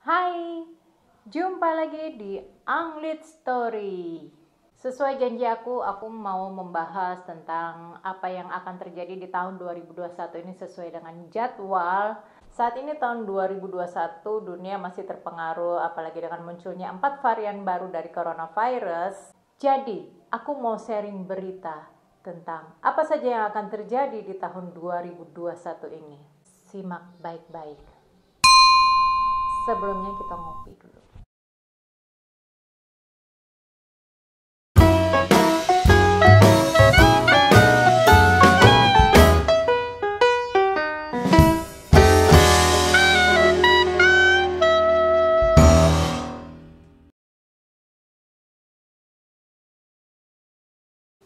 Hai, jumpa lagi di Anglit Story. Sesuai janji aku mau membahas tentang apa yang akan terjadi di tahun 2021 ini sesuai dengan jadwal. Saat ini tahun 2021 dunia masih terpengaruh apalagi dengan munculnya 4 varian baru dari coronavirus. Jadi, aku mau sharing berita tentang apa saja yang akan terjadi di tahun 2021 ini. Simak baik-baik. Sebelumnya kita ngopi dulu.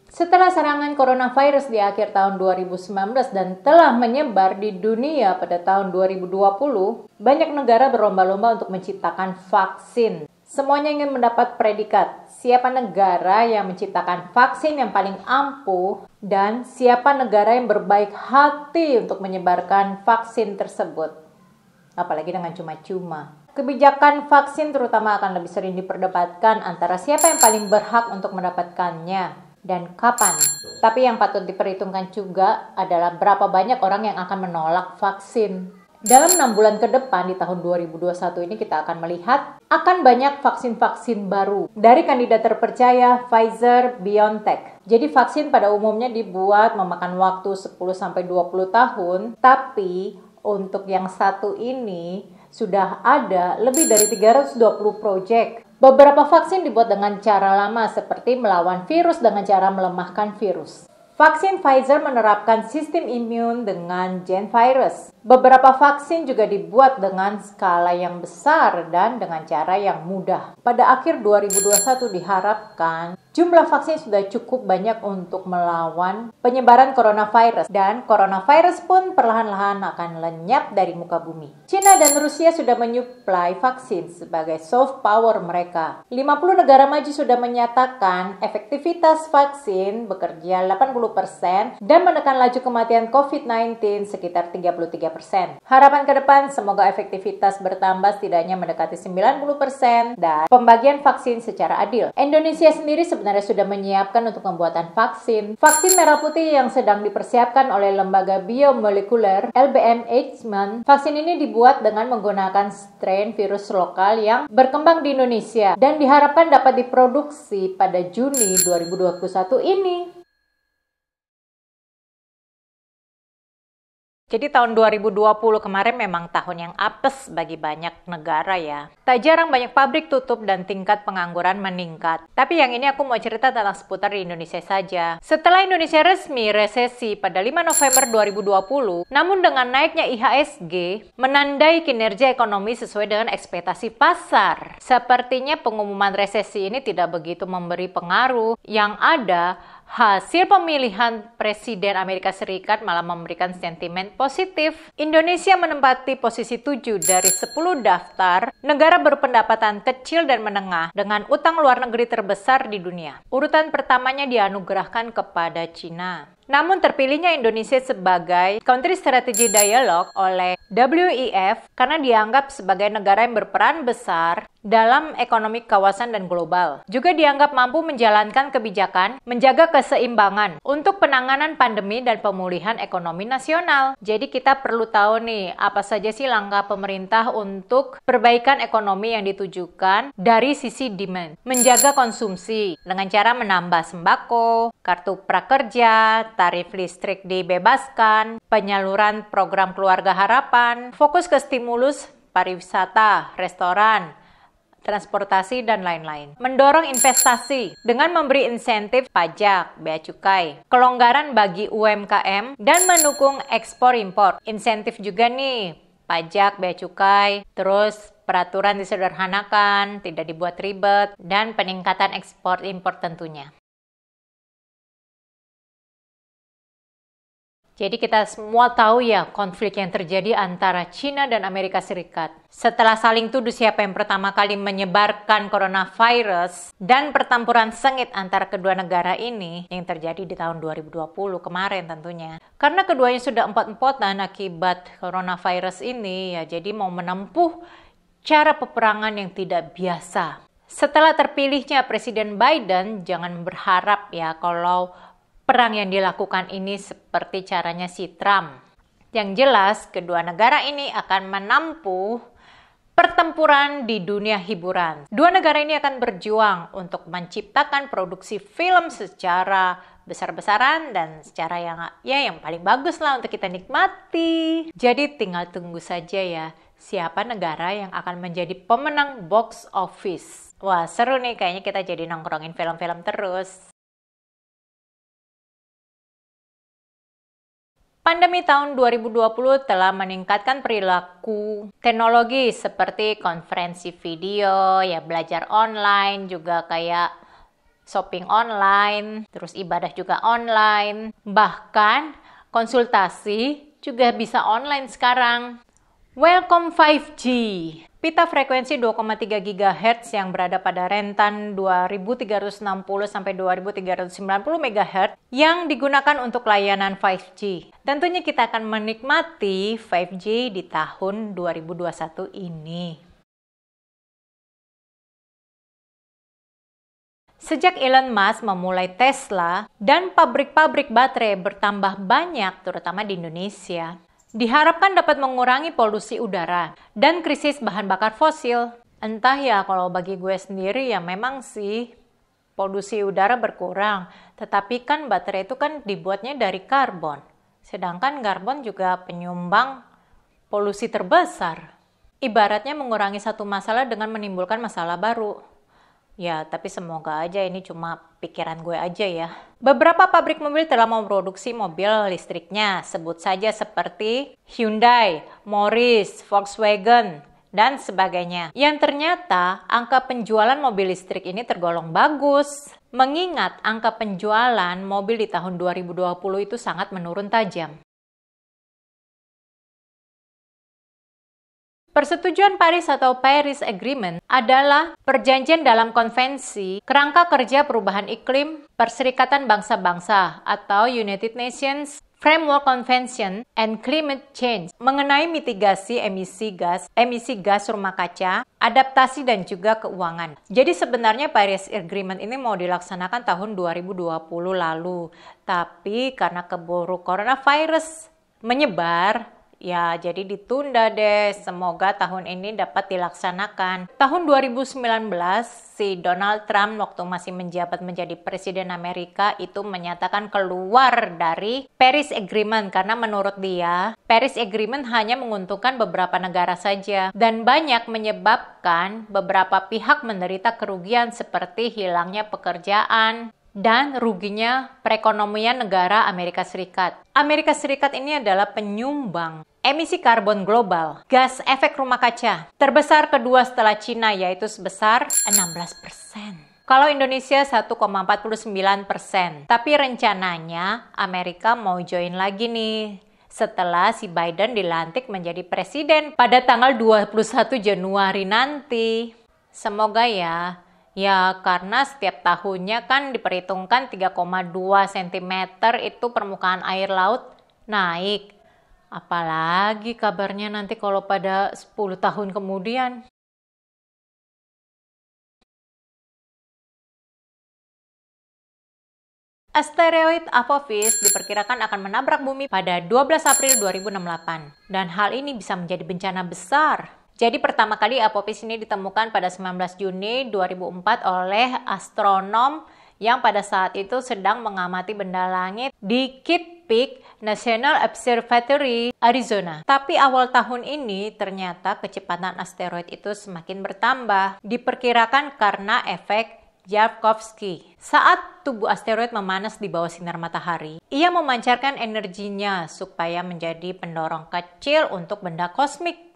Setelah serangan coronavirus di akhir tahun 2019 dan telah menyebar di dunia pada tahun 2020, banyak negara berlomba-lomba untuk menciptakan vaksin. Semuanya ingin mendapat predikat, siapa negara yang menciptakan vaksin yang paling ampuh dan siapa negara yang berbaik hati untuk menyebarkan vaksin tersebut. Apalagi dengan cuma-cuma. Kebijakan vaksin terutama akan lebih sering diperdebatkan antara siapa yang paling berhak untuk mendapatkannya dan kapan. Tapi yang patut diperhitungkan juga adalah berapa banyak orang yang akan menolak vaksin. Dalam 6 bulan ke depan di tahun 2021 ini kita akan melihat akan banyak vaksin-vaksin baru dari kandidat terpercaya Pfizer-BioNTech. Jadi vaksin pada umumnya dibuat memakan waktu 10-20 tahun, tapi untuk yang satu ini sudah ada lebih dari 320 proyek. Beberapa vaksin dibuat dengan cara lama seperti melawan virus dengan cara melemahkan virus. Vaksin Pfizer menerapkan sistem imun dengan gen virus. Beberapa vaksin juga dibuat dengan skala yang besar dan dengan cara yang mudah. Pada akhir 2021 diharapkan jumlah vaksin sudah cukup banyak untuk melawan penyebaran coronavirus dan coronavirus pun perlahan-lahan akan lenyap dari muka bumi. China dan Rusia sudah menyuplai vaksin sebagai soft power mereka. 50 negara maju sudah menyatakan efektivitas vaksin bekerja 80% dan menekan laju kematian COVID-19 sekitar 33%. Harapan ke depan semoga efektivitas bertambah setidaknya mendekati 90% dan pembagian vaksin secara adil. Indonesia sendiri sebenarnya sudah menyiapkan untuk pembuatan vaksin. Vaksin merah putih yang sedang dipersiapkan oleh lembaga biomolekuler LBM Eijkman. Vaksin ini dibuat dengan menggunakan strain virus lokal yang berkembang di Indonesia dan diharapkan dapat diproduksi pada Juni 2021 ini. Jadi tahun 2020 kemarin memang tahun yang apes bagi banyak negara ya. Tak jarang banyak pabrik tutup dan tingkat pengangguran meningkat. Tapi yang ini aku mau cerita tentang seputar di Indonesia saja. Setelah Indonesia resmi resesi pada 5 November 2020, namun dengan naiknya IHSG, menandai kinerja ekonomi sesuai dengan ekspektasi pasar. Sepertinya pengumuman resesi ini tidak begitu memberi pengaruh. Yang ada, hasil pemilihan Presiden Amerika Serikat malah memberikan sentimen positif. Indonesia menempati posisi 7 dari 10 daftar negara berpendapatan kecil dan menengah dengan utang luar negeri terbesar di dunia. Urutan pertamanya dianugerahkan kepada Cina. Namun terpilihnya Indonesia sebagai Country Strategy Dialogue oleh WEF karena dianggap sebagai negara yang berperan besar dalam ekonomi kawasan dan global. Juga dianggap mampu menjalankan kebijakan, menjaga keseimbangan untuk penanganan pandemi dan pemulihan ekonomi nasional. Jadi kita perlu tahu nih, apa saja sih langkah pemerintah untuk perbaikan ekonomi yang ditujukan dari sisi demand. Menjaga konsumsi dengan cara menambah sembako, kartu prakerja, tarif listrik dibebaskan, penyaluran program keluarga harapan, fokus ke stimulus pariwisata, restoran, transportasi, dan lain-lain. Mendorong investasi dengan memberi insentif pajak, bea cukai, kelonggaran bagi UMKM, dan mendukung ekspor-impor. Insentif juga nih, pajak, bea cukai, terus peraturan disederhanakan, tidak dibuat ribet, dan peningkatan ekspor-impor tentunya. Jadi kita semua tahu ya konflik yang terjadi antara China dan Amerika Serikat. Setelah saling tuduh siapa yang pertama kali menyebarkan coronavirus dan pertempuran sengit antara kedua negara ini yang terjadi di tahun 2020 kemarin tentunya. Karena keduanya sudah empot-empotan akibat coronavirus ini ya, jadi mau menempuh cara peperangan yang tidak biasa. Setelah terpilihnya Presiden Biden, jangan berharap ya kalau perang yang dilakukan ini seperti caranya si Trump. Yang jelas, kedua negara ini akan menempuh pertempuran di dunia hiburan. Dua negara ini akan berjuang untuk menciptakan produksi film secara besar-besaran dan secara yang paling bagus lah untuk kita nikmati. Jadi tinggal tunggu saja ya, siapa negara yang akan menjadi pemenang box office. Wah, seru nih, kayaknya kita jadi nongkrongin film-film terus. Pandemi tahun 2020 telah meningkatkan perilaku teknologi seperti konferensi video, ya belajar online, juga kayak shopping online, terus ibadah juga online. Bahkan konsultasi juga bisa online sekarang. Welcome 5G. Pita frekuensi 2,3 GHz yang berada pada rentan 2360 sampai 2390 MHz yang digunakan untuk layanan 5G. Tentunya kita akan menikmati 5G di tahun 2021 ini. Sejak Elon Musk memulai Tesla dan pabrik-pabrik baterai bertambah banyak terutama di Indonesia, diharapkan dapat mengurangi polusi udara dan krisis bahan bakar fosil. Entah ya, kalau bagi gue sendiri ya memang sih polusi udara berkurang. Tetapi kan baterai itu kan dibuatnya dari karbon. Sedangkan karbon juga penyumbang polusi terbesar. Ibaratnya mengurangi satu masalah dengan menimbulkan masalah baru. Ya, tapi semoga aja ini cuma pikiran gue aja ya. Beberapa pabrik mobil telah memproduksi mobil listriknya, sebut saja seperti Hyundai, Morris, Volkswagen, dan sebagainya. Yang ternyata angka penjualan mobil listrik ini tergolong bagus. Mengingat angka penjualan mobil di tahun 2020 itu sangat menurun tajam. Persetujuan Paris atau Paris Agreement adalah perjanjian dalam konvensi kerangka kerja perubahan iklim Perserikatan Bangsa-Bangsa atau United Nations Framework Convention and Climate Change mengenai mitigasi emisi gas rumah kaca, adaptasi dan juga keuangan. Jadi sebenarnya Paris Agreement ini mau dilaksanakan tahun 2020 lalu, tapi karena keburu coronavirus menyebar, ya, jadi ditunda deh. Semoga tahun ini dapat dilaksanakan. Tahun 2019, si Donald Trump waktu masih menjabat menjadi Presiden Amerika itu menyatakan keluar dari Paris Agreement karena menurut dia, Paris Agreement hanya menguntungkan beberapa negara saja dan banyak menyebabkan beberapa pihak menderita kerugian seperti hilangnya pekerjaan dan ruginya perekonomian negara Amerika Serikat. Amerika Serikat ini adalah penyumbang emisi karbon global, gas efek rumah kaca, terbesar kedua setelah Cina yaitu sebesar 16%. Kalau Indonesia 1,49%. Tapi rencananya Amerika mau join lagi nih setelah si Biden dilantik menjadi presiden pada tanggal 21 Januari nanti. Semoga ya. Ya, karena setiap tahunnya kan diperhitungkan 3,2 cm itu permukaan air laut naik. Apalagi kabarnya nanti kalau pada 10 tahun kemudian. Asteroid Apophis diperkirakan akan menabrak bumi pada 12 April 2068. Dan hal ini bisa menjadi bencana besar. Jadi pertama kali Apophis ini ditemukan pada 19 Juni 2004 oleh astronom yang pada saat itu sedang mengamati benda langit di Kitt Peak National Observatory, Arizona. Tapi awal tahun ini ternyata kecepatan asteroid itu semakin bertambah. Diperkirakan karena efek Yarkovsky. Saat tubuh asteroid memanas di bawah sinar matahari, ia memancarkan energinya supaya menjadi pendorong kecil untuk benda kosmik.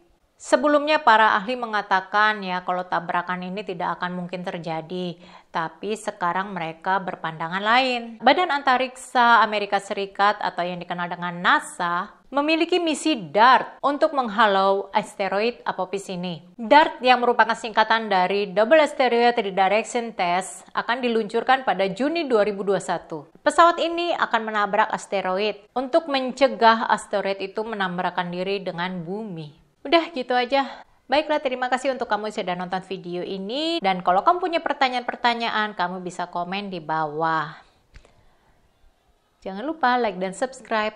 Sebelumnya para ahli mengatakan ya kalau tabrakan ini tidak akan mungkin terjadi, tapi sekarang mereka berpandangan lain. Badan Antariksa Amerika Serikat atau yang dikenal dengan NASA memiliki misi DART untuk menghalau asteroid Apophis ini. DART yang merupakan singkatan dari Double Asteroid Redirection Test akan diluncurkan pada Juni 2021. Pesawat ini akan menabrak asteroid untuk mencegah asteroid itu menabrakkan diri dengan bumi. Udah gitu aja. Baiklah, terima kasih untuk kamu yang sudah nonton video ini. Dan kalau kamu punya pertanyaan-pertanyaan, kamu bisa komen di bawah. Jangan lupa like dan subscribe.